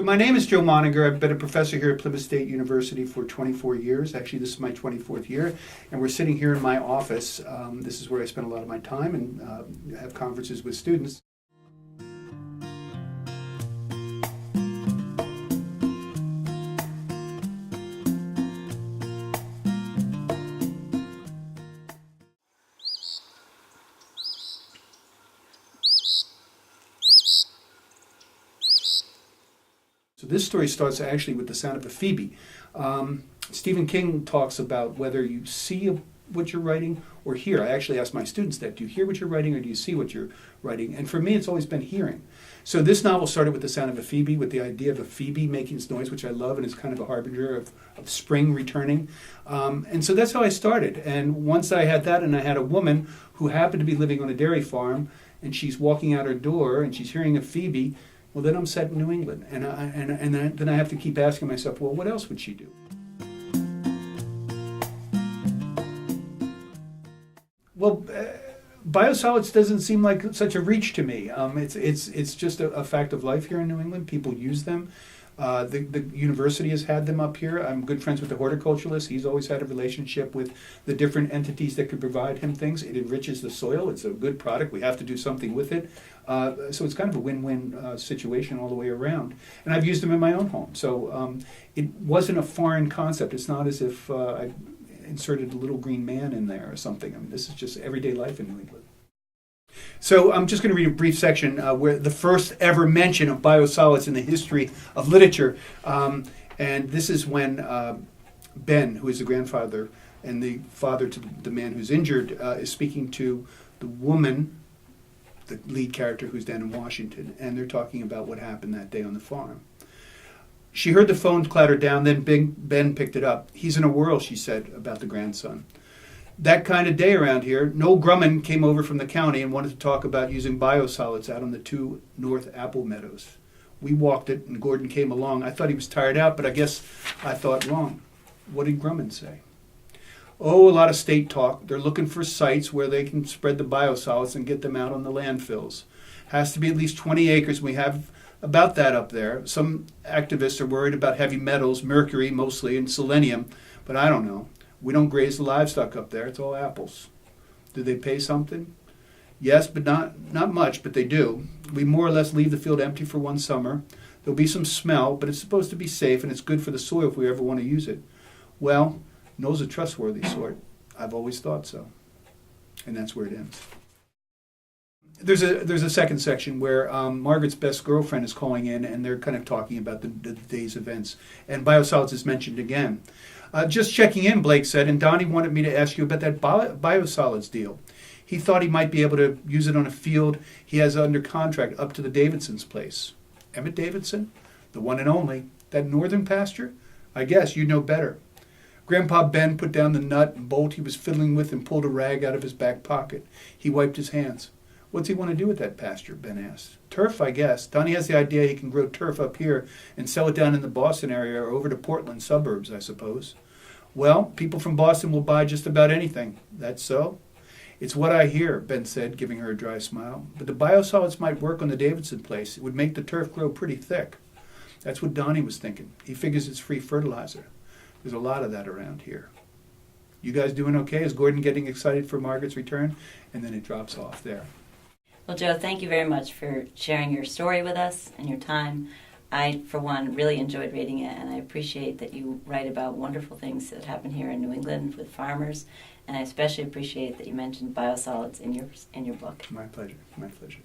So my name is Joe Monninger. I've been a professor here at Plymouth State University for 24 years. Actually, this is my 24th year, and we're sitting here in my office. This is where I spend a lot of my time and have conferences with students. So this story starts actually with the sound of a phoebe. Stephen King talks about whether you see what you're writing or hear. I actually ask my students that. Do you hear what you're writing or do you see what you're writing? And for me, it's always been hearing. So this novel started with the sound of a phoebe, with the idea of a phoebe making its noise, which I love, and is kind of a harbinger of spring returning. And so that's how I started. And once I had that, and I had a woman who happened to be living on a dairy farm, and she's walking out her door, and she's hearing a phoebe, well, then I'm set in New England, and then I have to keep asking myself, well, what else would she do? Well, biosolids doesn't seem like such a reach to me. It's just a fact of life here in New England. People use them. The university has had them up here. I'm good friends with the horticulturalist. He's always had a relationship with the different entities that could provide him things. It enriches the soil. It's a good product. We have to do something with it. So it's kind of a win-win situation all the way around. And I've used them in my own home. So it wasn't a foreign concept. It's not as if I inserted a little green man in there or something. I mean, this is just everyday life in New England. So I'm just going to read a brief section where the first ever mention of biosolids in the history of literature. And this is when Ben, who is the grandfather and the father to the man who's injured, is speaking to the woman, the lead character who's down in Washington, and they're talking about what happened that day on the farm. She heard the phone clatter down, then Ben picked it up. He's in a whirl, she said about the grandson. That kind of day around here, Noel Grumman came over from the county and wanted to talk about using biosolids out on the 2 North Apple Meadows. We walked it, and Gordon came along. I thought he was tired out, but I guess I thought wrong. What did Grumman say? Oh, a lot of state talk. They're looking for sites where they can spread the biosolids and get them out on the landfills. Has to be at least 20 acres. We have about that up there. Some activists are worried about heavy metals, mercury mostly, and selenium, but I don't know. We don't graze the livestock up there. It's all apples. Do they pay something? Yes, but not much, but they do. We more or less leave the field empty for one summer. There'll be some smell, but it's supposed to be safe, and it's good for the soil if we ever want to use it. Well, Noel's a trustworthy sort. I've always thought so. And that's where it ends. There's a second section where Margaret's best girlfriend is calling in, and they're kind of talking about the day's events. And biosolids is mentioned again. Just checking in, Blake said, and Donnie wanted me to ask you about that biosolids deal. He thought he might be able to use it on a field he has under contract up to the Davidson's place. Emmett Davidson? The one and only. That northern pasture? I guess you'd know better. Grandpa Ben put down the nut and bolt he was fiddling with and pulled a rag out of his back pocket. He wiped his hands. What's he want to do with that pasture, Ben asked. Turf, I guess. Donnie has the idea he can grow turf up here and sell it down in the Boston area or over to Portland suburbs, I suppose. Well, people from Boston will buy just about anything. That's so? It's what I hear, Ben said, giving her a dry smile. But the biosolids might work on the Davidson place. It would make the turf grow pretty thick. That's what Donnie was thinking. He figures it's free fertilizer. There's a lot of that around here. You guys doing okay? Is Gordon getting excited for Margaret's return? And then it drops off there. Well, Joe, thank you very much for sharing your story with us and your time. I, for one, really enjoyed reading it, and I appreciate that you write about wonderful things that happen here in New England with farmers, and I especially appreciate that you mentioned biosolids in your book. My pleasure. My pleasure.